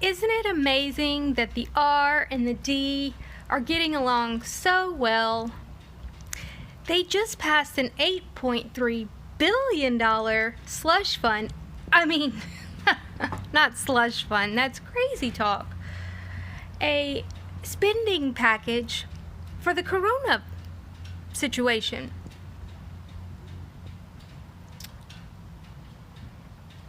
Isn't it amazing that the R and the D are getting along so well? They just passed an $8.3 billion slush fund. I mean, not slush fund, that's crazy talk. A spending package for the corona situation.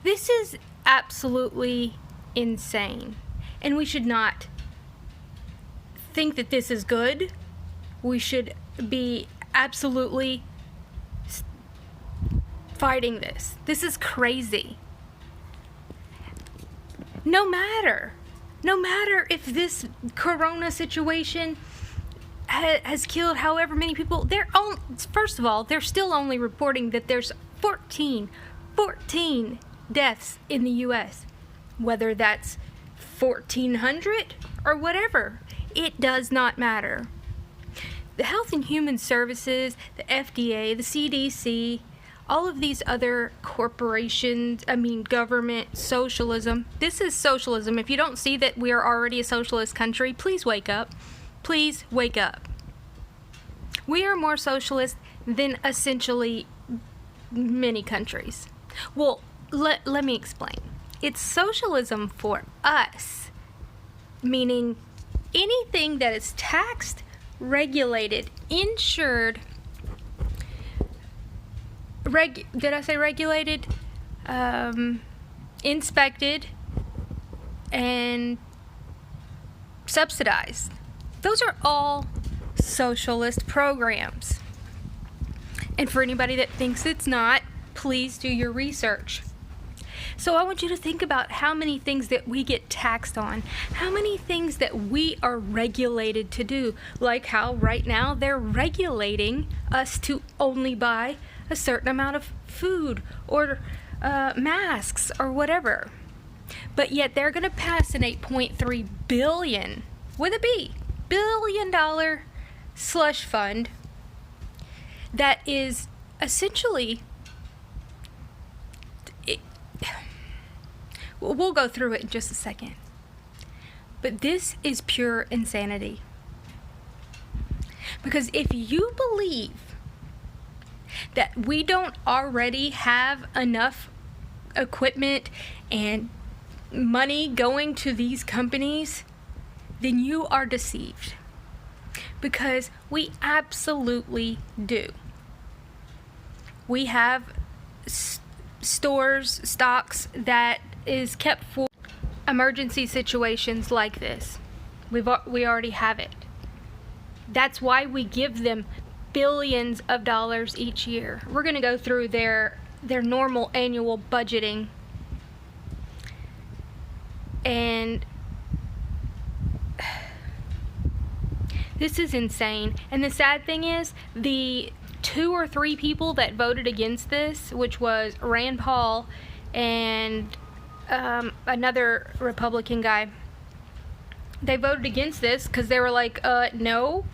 This is absolutely insane, and we should not think that this is good. We should be absolutely fighting this. This is crazy. No matter if this corona situation has killed however many people, first of all, they're still only reporting that there's 14 deaths in the U.S. Whether that's 1,400 or whatever, it does not matter. The Health and Human Services, the FDA, the CDC, all of these other corporations, government, socialism. This is socialism. If you don't see that we are already a socialist country, please wake up. Please wake up. We are more socialist than essentially many countries. Well, let me explain. It's socialism for us, meaning anything that is taxed, regulated, insured, did I say regulated? Inspected, and subsidized. Those are all socialist programs. And for anybody that thinks it's not, please do your research. So I want you to think about how many things that we get taxed on, how many things that we are regulated to do, like how right now they're regulating us to only buy a certain amount of food or masks or whatever. But yet they're going to pass an $8.3 billion, with a B, billion-dollar slush fund that is essentially... We'll go through it in just a second. But this is pure insanity. Because if you believe that we don't already have enough equipment and money going to these companies, then you are deceived. Because we absolutely do. We have stocks that is kept for emergency situations like this. We already have it. That's why we give them billions of dollars each year. We're going to go through their normal annual budgeting, and this is insane. And the sad thing is, the 2 or 3 people that voted against this, which was Rand Paul and another Republican guy, they voted against this because they were like, no,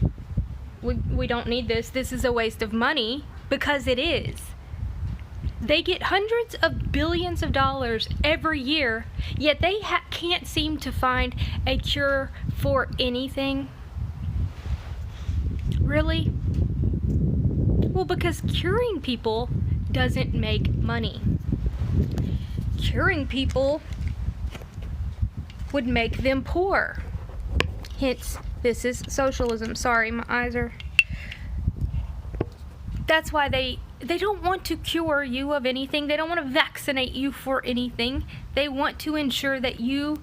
we don't need this. This is a waste of money, because it is. They get hundreds of billions of dollars every year, yet they can't seem to find a cure for anything. Really? Well, because curing people doesn't make money. Curing people would make them poor. Hence, this is socialism. Sorry, my eyes are... That's why they don't want to cure you of anything. They don't want to vaccinate you for anything. They want to ensure that you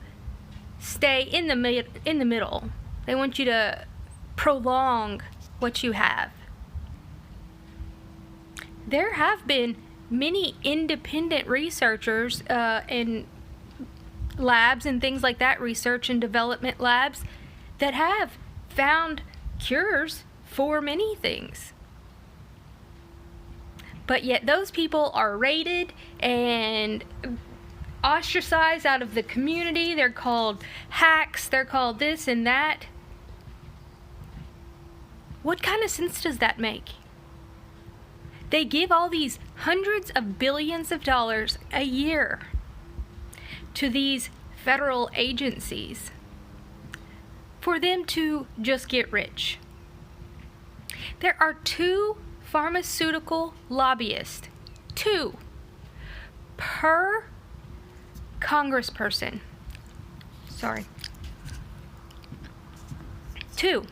stay in the middle. They want you to prolong what you have. There have been many independent researchers in labs and things like that, research and development labs, that have found cures for many things. But yet those people are raided and ostracized out of the community. They're called hacks. They're called this and that. What kind of sense does that make? They give all these hundreds of billions of dollars a year to these federal agencies for them to just get rich. There are 2 pharmaceutical lobbyists, 2 per congressperson. Sorry. 2.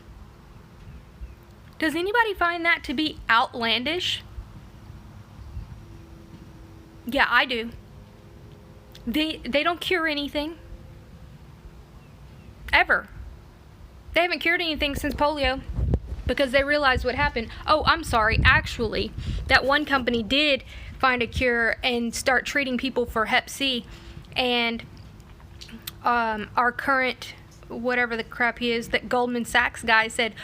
Does anybody find that to be outlandish? Yeah, I do. They don't cure anything. Ever. They haven't cured anything since polio because they realized what happened. Oh, I'm sorry. Actually, that one company did find a cure and start treating people for Hep C. And our current, whatever the crap he is, that Goldman Sachs guy said,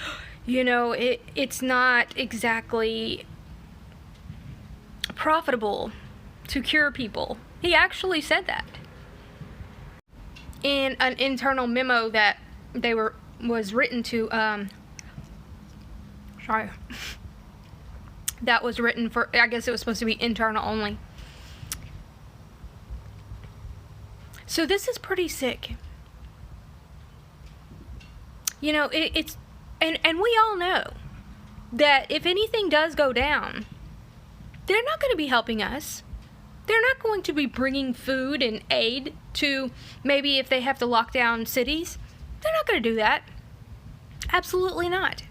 it's not exactly profitable to cure people. He actually said that in an internal memo that was written to that was written for, I guess it was supposed to be internal only. So this is pretty sick. It's and we all know that if anything does go down, they're not going to be helping us. They're not going to be bringing food and aid to, maybe if they have to lock down cities. They're not going to do that. Absolutely not.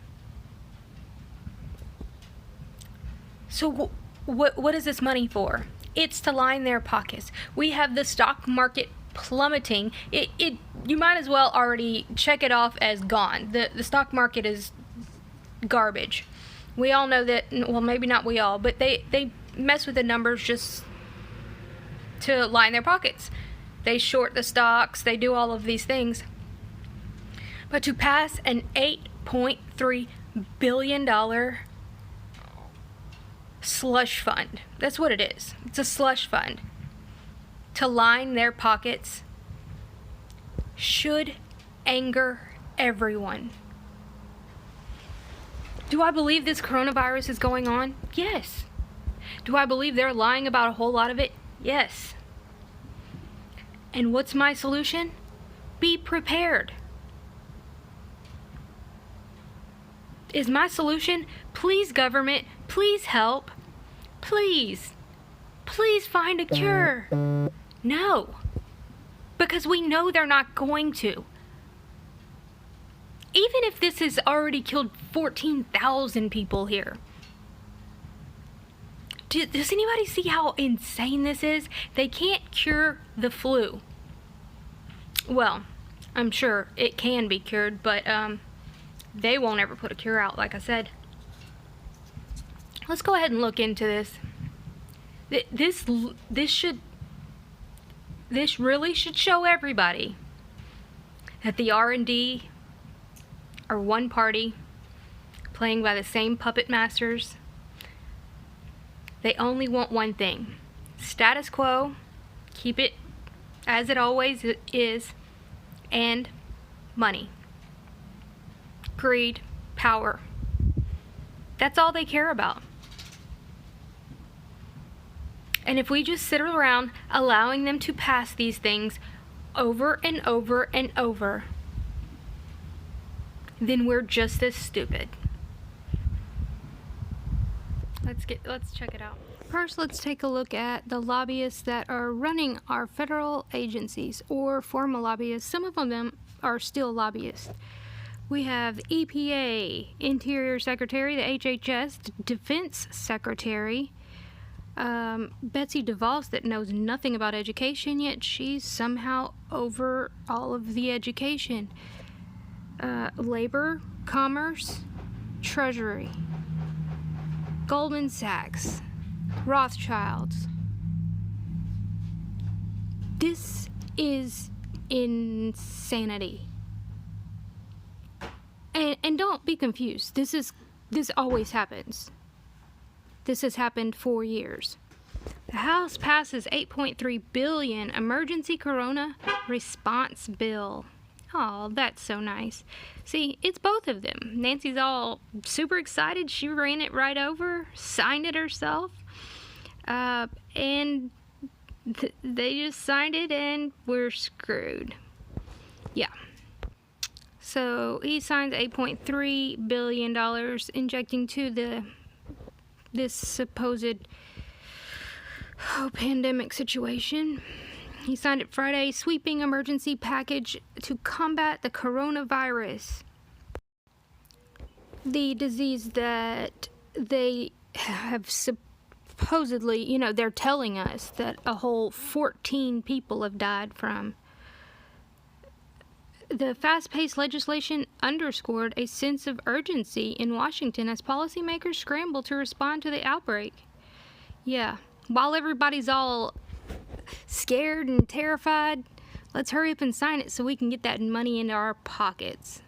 So what is this money for? It's to line their pockets. We have the stock market plummeting. You might as well already check it off as gone. The stock market is garbage. We all know that. Well, maybe not we all, but they mess with the numbers just to line their pockets. They short the stocks, they do all of these things. But to pass an $8.3 billion slush fund, that's what it is. It's a slush fund to line their pockets should anger everyone. Do I believe this coronavirus is going on? Yes. Do I believe they're lying about a whole lot of it? Yes. And what's my solution? Be prepared. Is my solution, please government, please help, please find a cure? No. Because we know they're not going to. Even if this has already killed 14,000 people here. Does anybody see how insane this is? They can't cure the flu. Well, I'm sure it can be cured, but they won't ever put a cure out, like I said. Let's go ahead and look into this. This really should show everybody that the R&D are one party playing by the same puppet masters. They only want one thing: status quo, keep it as it always is, and money, greed, power. That's all they care about. And if we just sit around allowing them to pass these things over and over and over, then we're just as stupid. Let's check it out. First, let's take a look at the lobbyists that are running our federal agencies, or former lobbyists. Some of them are still lobbyists. We have EPA, Interior Secretary, the HHS, Defense Secretary, Betsy DeVos, that knows nothing about education, yet she's somehow over all of the education. Labor, Commerce, Treasury, Goldman Sachs, Rothschilds. This is insanity. And don't be confused. This always happens. This has happened for years. The House passes $8.3 billion emergency corona response bill. Oh, that's so nice. See, it's both of them. Nancy's all super excited. She ran it right over, signed it herself. And They just signed it and we're screwed. Yeah. So he signs $8.3 billion injecting to this supposed pandemic situation. He signed it Friday, sweeping emergency package to combat the coronavirus, the disease that they have supposedly, they're telling us that a whole 14 people have died from. The fast-paced legislation underscored a sense of urgency in Washington as policymakers scramble to respond to the outbreak. Yeah, while everybody's all scared and terrified, let's hurry up and sign it so we can get that money into our pockets.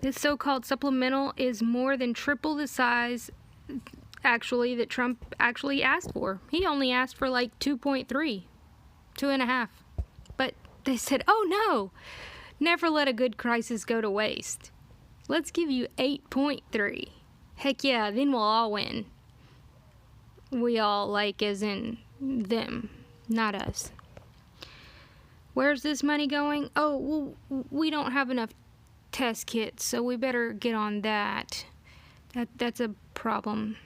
This so-called supplemental is more than triple the size, actually, that Trump actually asked for. He only asked for like 2.3, 2.5. But they said, oh no, never let a good crisis go to waste. Let's give you 8.3. Heck yeah, then we'll all win. We all, like, as in them, not us. Where's this money going? Oh, well, we don't have enough test kits, so we better get on that. That's a problem.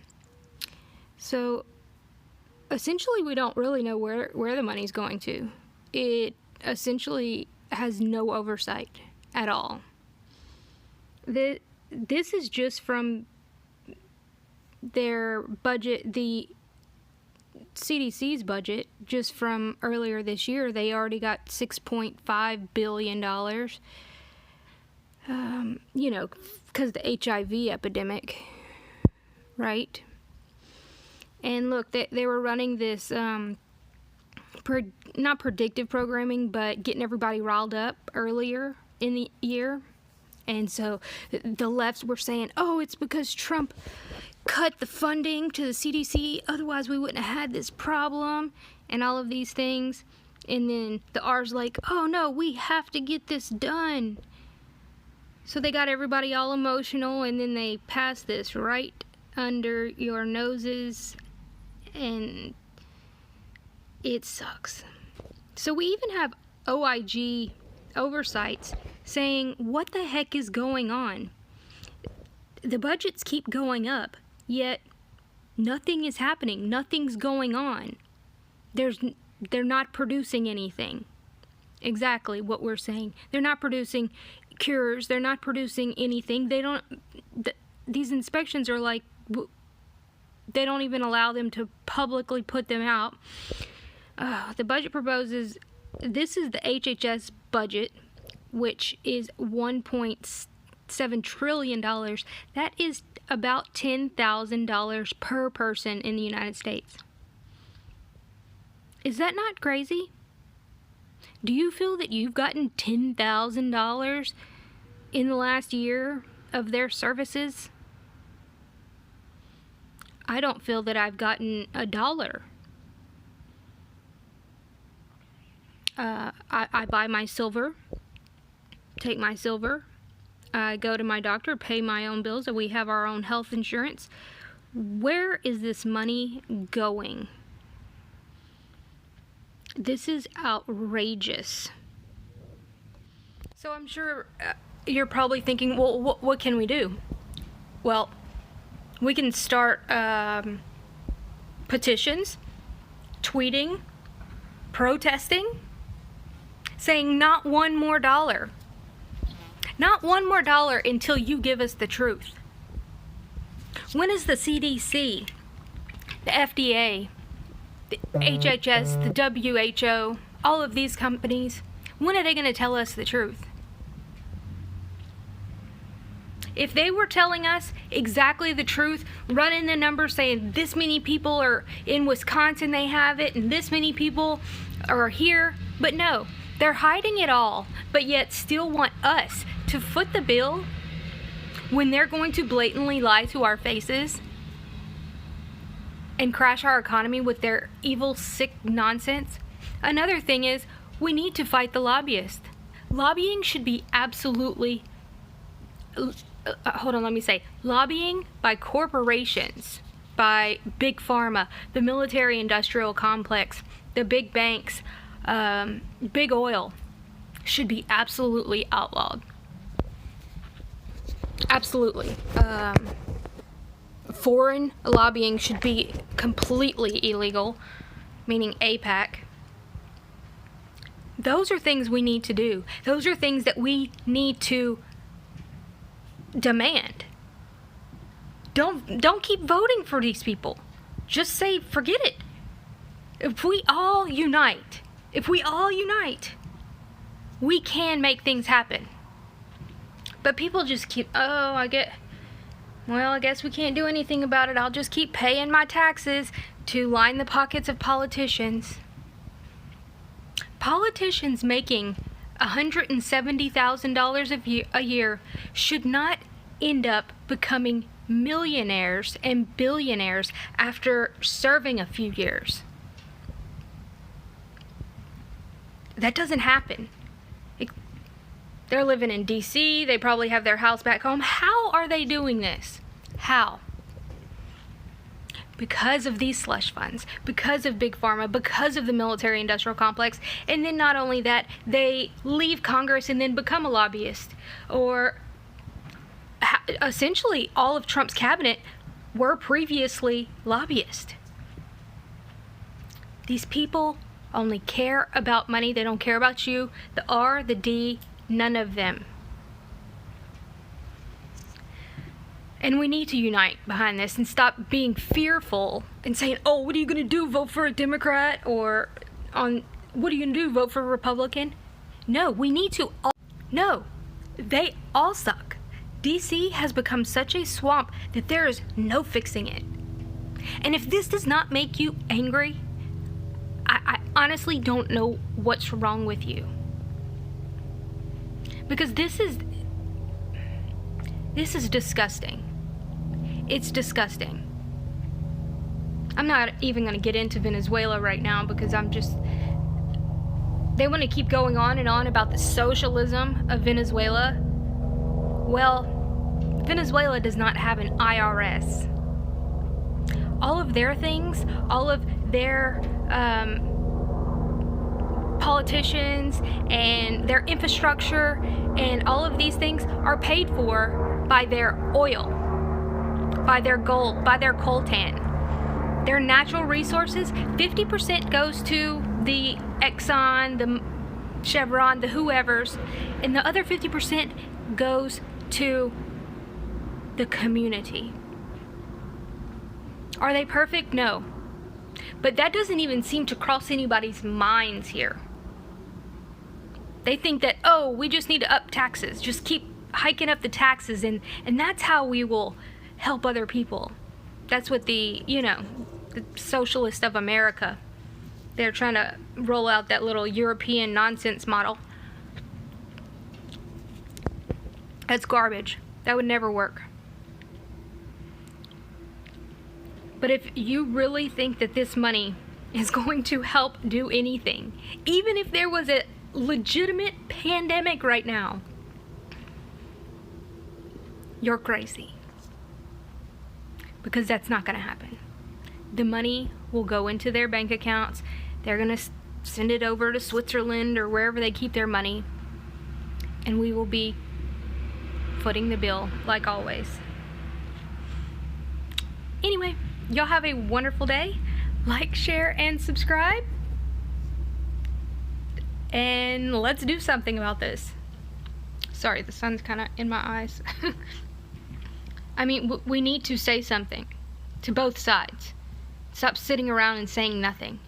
So, essentially, we don't really know where the money's going to. It essentially has no oversight at all. This is just from their budget, the CDC's budget, just from earlier this year. They already got $6.5 billion, because of the HIV epidemic, right? And look, they were running this, not predictive programming, but getting everybody riled up earlier in the year. And so the lefts were saying, oh, it's because Trump cut the funding to the CDC, otherwise we wouldn't have had this problem, and all of these things. And then the R's like, oh no, we have to get this done. So they got everybody all emotional, and then they passed this right under your noses, and it sucks. So we even have OIG oversights saying, what the heck is going on? The budgets keep going up, yet nothing is happening. Nothing's going on. They're not producing anything. Exactly what we're saying. They're not producing cures. They're not producing anything. These inspections are like, they don't even allow them to publicly put them out. The budget proposes, this is the HHS budget, which is $1.7 trillion. That is about $10,000 per person in the United States. Is that not crazy? Do you feel that you've gotten $10,000 in the last year of their services? I don't feel that I've gotten $1. I buy my silver, take my silver, I go to my doctor, pay my own bills, and we have our own health insurance. Where is this money going? This is outrageous. So I'm sure you're probably thinking, well, what can we do? Well, we can start petitions, tweeting, protesting, saying not one more dollar. Not one more dollar until you give us the truth. When is the CDC, the FDA, the HHS, the WHO, all of these companies, when are they going to tell us the truth? If they were telling us exactly the truth, running the numbers saying this many people are in Wisconsin, they have it, and this many people are here, but no, they're hiding it all, but yet still want us to foot the bill when they're going to blatantly lie to our faces and crash our economy with their evil, sick nonsense. Another thing is, we need to fight the lobbyists. Lobbying should be absolutely, lobbying by corporations, by Big Pharma, the military industrial complex, the big banks, big oil should be absolutely outlawed. Absolutely. Foreign lobbying should be completely illegal, meaning AIPAC. Those are things we need to do. Those are things that we need to demand. Don't keep voting for these people. Just say, forget it. If we all unite, we can make things happen. But people just keep, I guess we can't do anything about it. I'll just keep paying my taxes to line the pockets of politicians. Politicians making $170,000 a year should not end up becoming millionaires and billionaires after serving a few years. That doesn't happen. They're living in DC. They probably have their house back home. How are they doing this? How? Because of these slush funds, because of Big Pharma, because of the military-industrial complex. And then not only that, they leave Congress and then become a lobbyist. Or essentially all of Trump's cabinet were previously lobbyists. These people only care about money. They don't care about you. The R, the D, none of them. And we need to unite behind this and stop being fearful and saying, oh, what are you going to do? Vote for a Democrat? Or what are you going to do? Vote for a Republican? No, we need to all. No, they all suck. DC has become such a swamp that there is no fixing it. And if this does not make you angry, I honestly don't know what's wrong with you. Because this is disgusting. It's disgusting. I'm not even going to get into Venezuela right now because they want to keep going on and on about the socialism of Venezuela. Well, Venezuela does not have an IRS. All of their things, all of their politicians and their infrastructure and all of these things are paid for by their oil, by their gold, by their coltan. Their natural resources, 50% goes to the Exxon, the Chevron, the whoever's, and the other 50% goes to the community. Are they perfect? No. But that doesn't even seem to cross anybody's minds here. They think that, oh, we just need to up taxes. Just keep hiking up the taxes and that's how we will help other people. That's what the socialists of America, they're trying to roll out that little European nonsense model. That's garbage. That would never work. But if you really think that this money is going to help do anything, even if there was a legitimate pandemic right now, you're crazy. Because that's not going to happen. The money will go into their bank accounts. They're going to send it over to Switzerland or wherever they keep their money. And we will be footing the bill like always. Anyway, y'all have a wonderful day. Like, share, and subscribe. And let's do something about this. Sorry, the sun's kind of in my eyes. I mean, we need to say something to both sides. Stop sitting around and saying nothing.